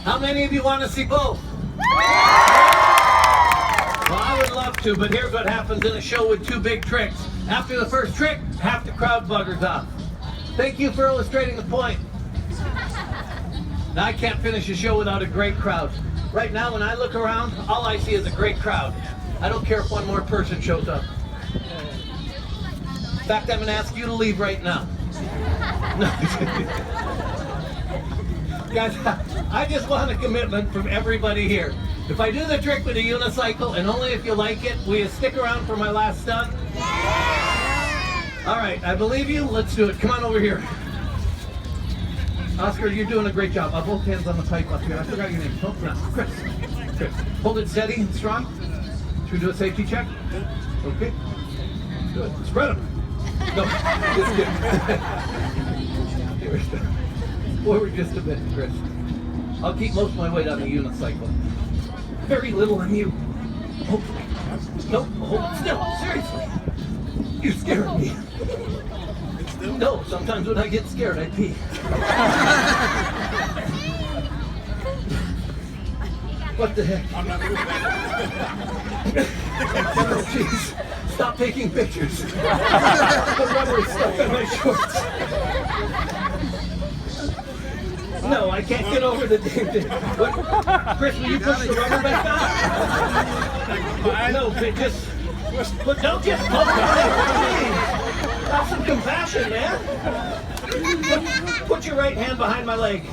How many of you want to see both? Well, I would love to, but here's what happens in a show with two big tricks. After the first trick, half the crowd buggers off. Thank you for illustrating the point. Now, I can't finish a show without a great crowd. Right now, when I look around, all I see is a great crowd. I don't care if one more person shows up. In fact, I'm going to ask you to leave right now. No. Guys, I just want a commitment from everybody here. If I do the trick with a unicycle, and only if you like it, will you stick around for my last stunt? Yeah! All right, I believe you. Let's do it. Come on over here. Oscar, you're doing a great job. Both hands on the pipe up here. I forgot your name. Oh, no. Chris. Hold it steady and strong. Should we do a safety check? Okay. Good. Spread them. No, just kidding. Forward just a bit, Chris. I'll keep most of my weight on the unicycle. Very little on you. Hopefully. Nope, hold it still. Seriously. You're scaring me. No, sometimes when I get scared, I pee. What the heck? I'm not moving. Oh, jeez. Stop taking pictures. The rubber is stuck in my shorts. No, I can't get over the damn thing. What? Chris, will you push the rubber back on? No, just... But don't just poke it. Have some compassion, man. Put your right hand behind my leg.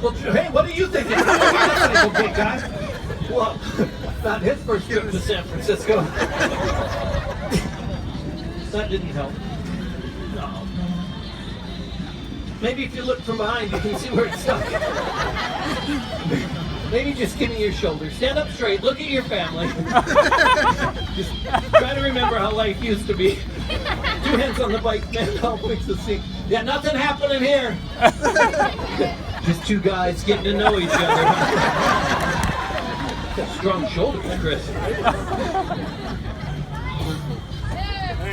Well, hey, what are you thinking? Okay, guy. Well, not his first trip to San Francisco. That didn't help. No. Maybe if you look from behind, you can see where it's stuck. Maybe just give me your shoulders. Stand up straight. Look at your family. Just try to remember how life used to be. 2 hands on the bike, man. I'll fix the seat. Yeah, nothing happening here. Just 2 guys getting to know each other. Strong shoulders, Chris. There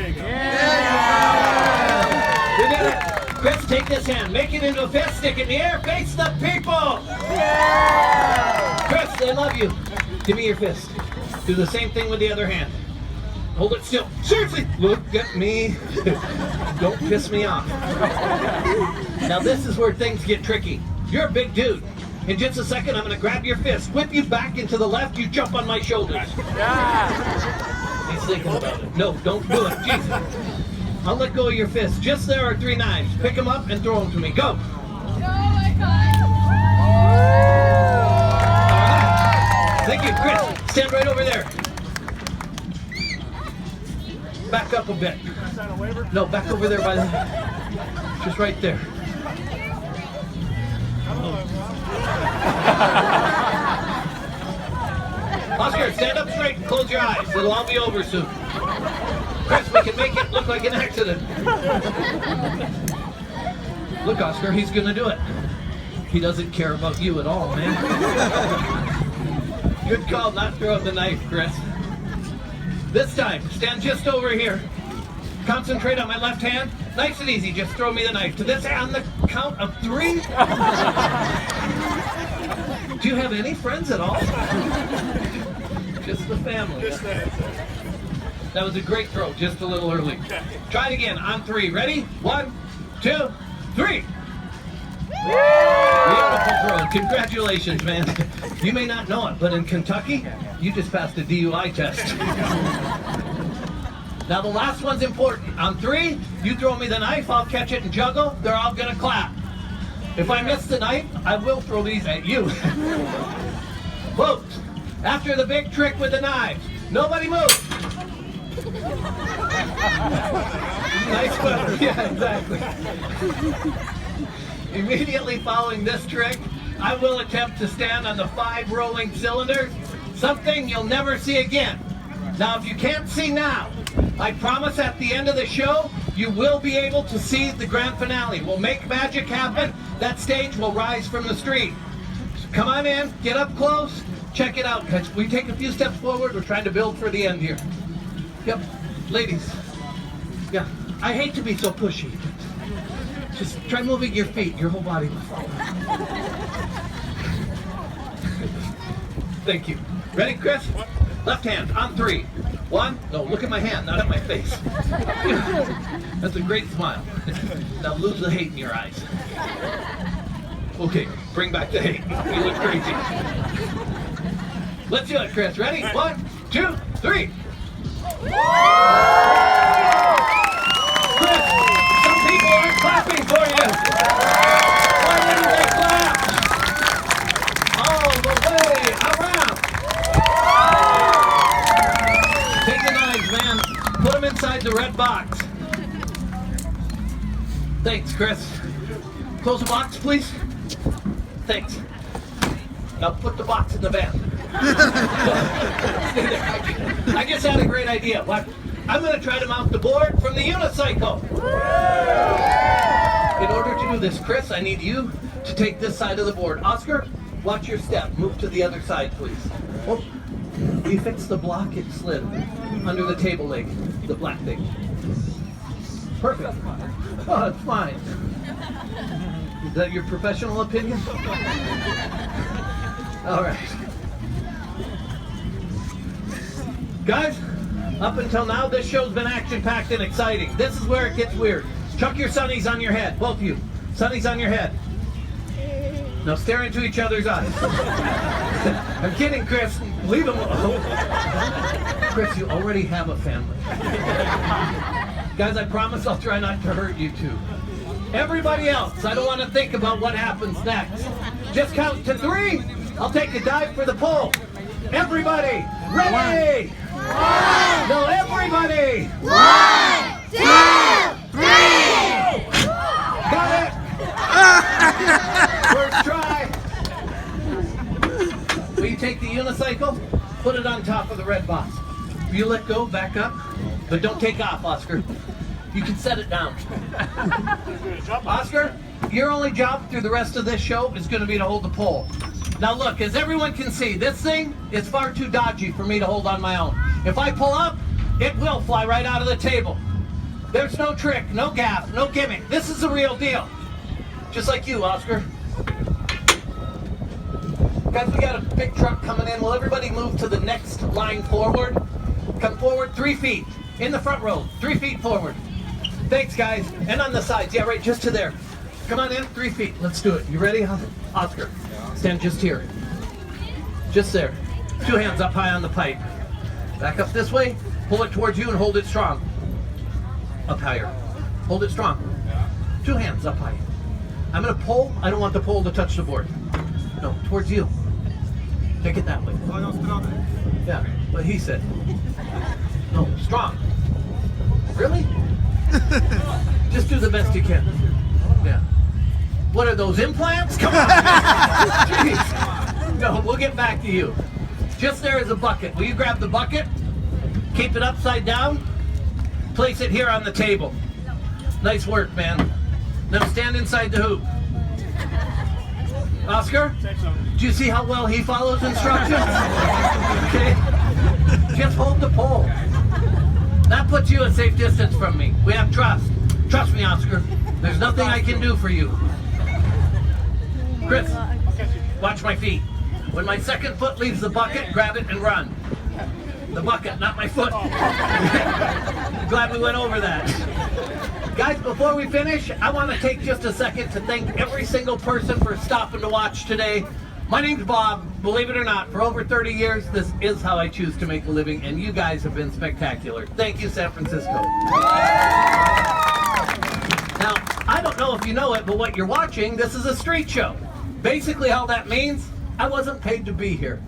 you go. Yeah. We did it. Chris, take this hand. Make it into a fist. Stick it in the air. Face the people. Yeah. Chris, I love you. Give me your fist. Do the same thing with the other hand. Hold it still. Seriously, look at me. Don't piss me off. Now this is where things get tricky. You're a big dude. In just a second, I'm going to grab your fist, whip you back into the left, you jump on my shoulders. Yeah. He's thinking about it. No, don't do it. Jesus. I'll let go of your fist. Just there are 3 knives. Pick them up and throw them to me. Go. Oh my God. Thank you, Chris. Stand right over there. Back up a bit. No, back over there by the... Just right there. Oscar, stand up straight and close your eyes. It'll all be over soon. Chris, we can make it look like an accident. Look, Oscar, he's going to do it. He doesn't care about you at all, man. Good call not throwing the knife, Chris. This time, stand just over here. Concentrate on my left hand. Nice and easy, just throw me the knife. To this on the count of 3. Do you have any friends at all? Just the family. Just that was a great throw, just a little early. Try it again on 3. Ready? 1, 2, 3. Beautiful throw. Congratulations, man. You may not know it, but in Kentucky, you just passed a DUI test. Now the last one's important. On 3, you throw me the knife, I'll catch it and juggle. They're all gonna clap. If I miss the knife, I will throw these at you. Folks, after the big trick with the knives, nobody move. Nice one. Yeah, exactly. Immediately following this trick, I will attempt to stand on the 5 rolling cylinders, something you'll never see again. Now, if you can't see now, I promise at the end of the show, you will be able to see the grand finale. We'll make magic happen. That stage will rise from the street. So come on in, get up close, check it out. Because we take a few steps forward, we're trying to build for the end here. Yep, ladies. Yeah, I hate to be so pushy, but just try moving your feet, your whole body will follow. Thank you. Ready, Chris? Left hand on 3. 1. No, look at my hand, not at my face. That's a great smile. Now lose the hate in your eyes. Okay, bring back the hate. You look crazy. Let's do it, Chris. Ready? 1, 2, 3. Chris, some people aren't clapping for you. Why didn't they clap? All the way around. Take the knives, man. Put them inside the red box. Thanks, Chris. Close the box, please. Thanks. Now put the box in the van. Stay there. I just had a great idea. What? I'm going to try to mount the board from the unicycle. In order to do this, Chris, I need you to take this side of the board. Oscar, watch your step. Move to the other side, please. Oh, we fixed the block. It slid under the table leg, the black thing. Perfect. Oh, it's fine. Is that your professional opinion? All right. Guys, up until now, this show's been action-packed and exciting. This is where it gets weird. Chuck your sunnies on your head, both of you. Sunnies on your head. Now stare into each other's eyes. I'm kidding, Chris. Leave them alone. Chris, you already have a family. Guys, I promise I'll try not to hurt you two. Everybody else, I don't want to think about what happens next. Just count to 3. I'll take a dive for the pole. Everybody, ready? 1. No, everybody. 1, 2, 3. Got it. First try. Will you take the unicycle? Put it on top of the red box. If you let go, back up. But don't take off, Oscar. You can set it down. Oscar, your only job through the rest of this show is going to be to hold the pole. Now look, as everyone can see, this thing is far too dodgy for me to hold on my own. If I pull up, it will fly right out of the table. There's no trick, no gaff, no gimmick. This is the real deal. Just like you, Oscar. Guys, we got a big truck coming in. Will everybody move to the next line forward? Come forward 3 feet. In the front row, 3 feet forward. Thanks, guys. And on the sides. Yeah, right, just to there. Come on in, 3 feet. Let's do it. You ready, Oscar? Stand just here. Just there. 2 hands up high on the pipe. Back up this way. Pull it towards you and hold it strong. Up higher. Hold it strong. 2 hands up high. I'm going to pull. I don't want the pole to touch the board. No, towards you. Take it that way. Yeah, what he said. No, strong. Really? Just do the best you can. Yeah. What are those, implants? Come on. Jeez. No, we'll get back to you. Just there is a bucket. Will you grab the bucket? Keep it upside down. Place it here on the table. Nice work, man. Now stand inside the hoop. Oscar? Do you see how well he follows instructions? Okay. Just hold the pole. That puts you a safe distance from me. We have trust. Trust me, Oscar. There's nothing I can do for you. Chris, watch my feet. When my second foot leaves the bucket, grab it and run. The bucket, not my foot. Glad we went over that. Guys, before we finish, I want to take just a second to thank every single person for stopping to watch today. My name's Bob. Believe it or not, for over 30 years, this is how I choose to make a living, and you guys have been spectacular. Thank you, San Francisco. Now, I don't know if you know it, but what you're watching, this is a street show. Basically, all that means, I wasn't paid to be here.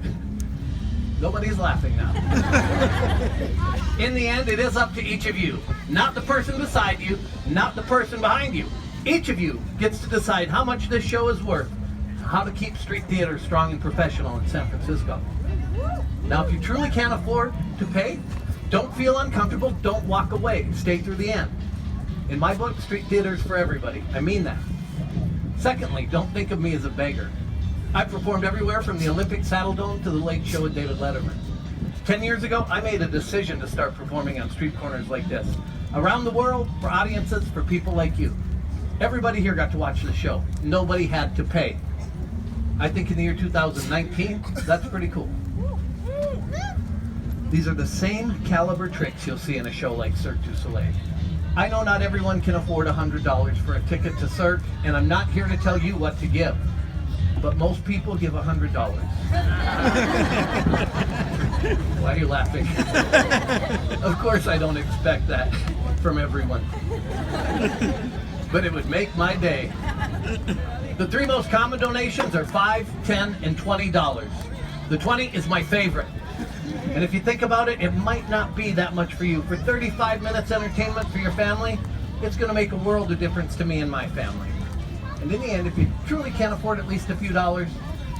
Nobody's laughing now. In the end, it is up to each of you. Not the person beside you, not the person behind you. Each of you gets to decide how much this show is worth, how to keep street theater strong and professional in San Francisco. Now, if you truly can't afford to pay, don't feel uncomfortable, don't walk away. Stay through the end. In my book, street theater is for everybody. I mean that. Secondly, don't think of me as a beggar. I've performed everywhere from the Olympic Saddle Dome to the Late Show with David Letterman. 10 years ago, I made a decision to start performing on street corners like this. Around the world, for audiences, for people like you. Everybody here got to watch the show. Nobody had to pay. I think in the year 2019, that's pretty cool. These are the same caliber tricks you'll see in a show like Cirque du Soleil. I know not everyone can afford $100 for a ticket to Cirque, and I'm not here to tell you what to give, but most people give $100. Why are you laughing? Of course I don't expect that from everyone, but it would make my day. The three most common donations are $5, $10, and $20. The 20 is my favorite. And if you think about it, it might not be that much for you. For 35 minutes entertainment for your family, it's going to make a world of difference to me and my family. And in the end, if you truly can't afford at least a few dollars,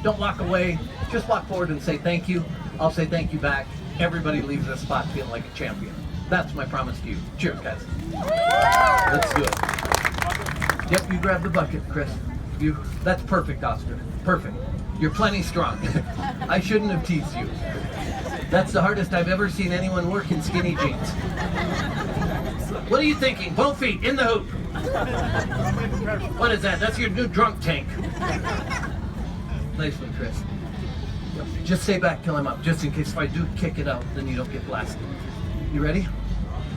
don't walk away. Just walk forward and say thank you. I'll say thank you back. Everybody leaves this spot feeling like a champion. That's my promise to you. Cheers, guys. Let's do it. Yep, you grab the bucket, Chris. That's perfect, Oscar. Perfect. You're plenty strong. I shouldn't have teased you. That's the hardest I've ever seen anyone work in skinny jeans. What are you thinking? Both feet in the hoop. What is that? That's your new drunk tank. Nice one, Chris. Just stay back till I'm up, just in case if I do kick it out, then you don't get blasted. You ready?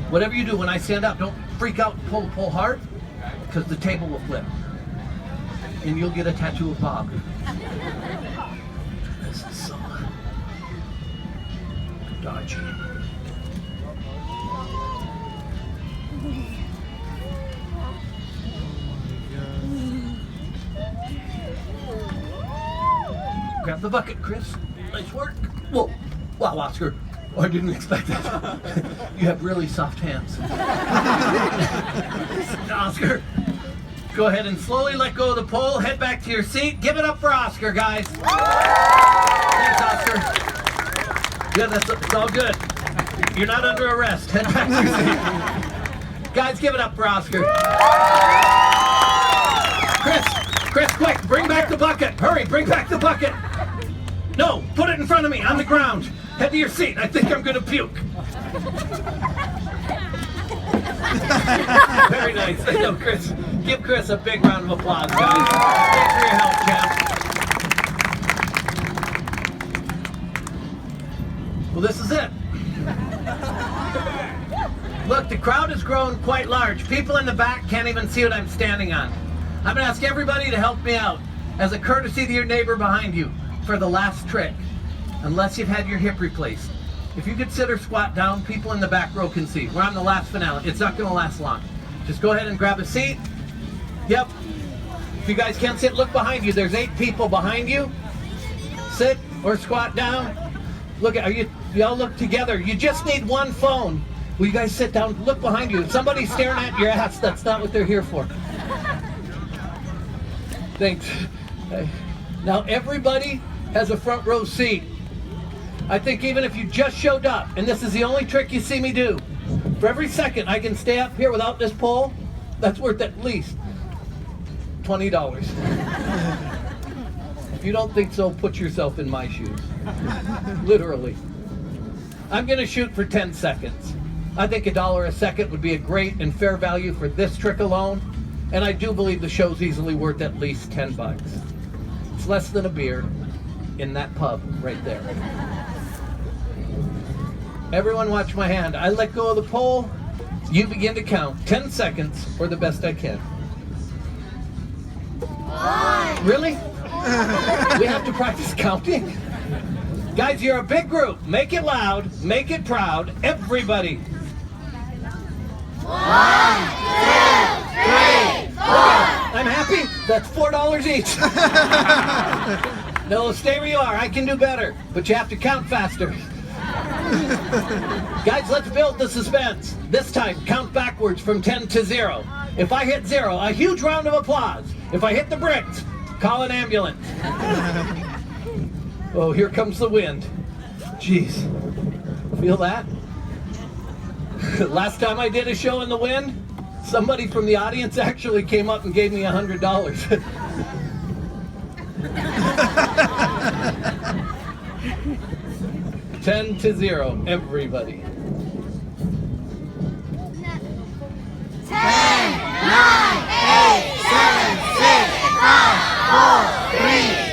Whatever you do, when I stand up, don't freak out and pull hard, because the table will flip. And you'll get a tattoo of Bob. This is so dodgy. Grab the bucket, Chris. Nice work. Whoa. Wow, Oscar. Oh, I didn't expect that. You have really soft hands. Oscar, go ahead and slowly let go of the pole. Head back to your seat. Give it up for Oscar, guys. Thanks, Oscar. Yeah, it's all good. You're not under arrest. Head back to your seat. Guys, give it up for Oscar. Chris, quick, bring back the bucket. Hurry, bring back the bucket. No, put it in front of me, on the ground. Head to your seat. I think I'm gonna puke. Very nice. I know, Chris. Give Chris a big round of applause, guys. Thanks for your help, champ. Well, this is it. Look, the crowd has grown quite large. People in the back can't even see what I'm standing on. I'm gonna ask everybody to help me out as a courtesy to your neighbor behind you for the last trick, unless you've had your hip replaced. If you could sit or squat down, people in the back row can see. We're on the last finale. It's not gonna last long. Just go ahead and grab a seat. Yep. If you guys can't sit, look behind you. There's 8 people behind you. Sit or squat down. Look, you all look together. You just need one phone. Will you guys sit down? Look behind you. If somebody's staring at your ass, that's not what they're here for. Thanks. Now everybody has a front row seat. I think even if you just showed up, and this is the only trick you see me do, for every second I can stay up here without this pole, that's worth at least $20. If you don't think so, put yourself in my shoes. Literally. I'm gonna shoot for 10 seconds. I think $1 a second would be a great and fair value for this trick alone, and I do believe the show's easily worth at least $10. It's less than a beer in that pub right there. Everyone watch my hand. I let go of the pole. You begin to count. 10 seconds, or the best I can. 1. Really? We have to practice counting? Guys, you're a big group. Make it loud. Make it proud. Everybody. 1, 2, 3, 4. I'm happy. That's $4 each. No, stay where you are. I can do better. But you have to count faster. Guys, let's build the suspense. This time, count backwards from 10 to 0. If I hit 0, a huge round of applause. If I hit the bricks, call an ambulance. Oh, here comes the wind. Jeez. Feel that? Last time I did a show in the wind, somebody from the audience actually came up and gave me $100. 10 to 0, everybody. 10, 9, 8, 7, 6, 5, 4, 3,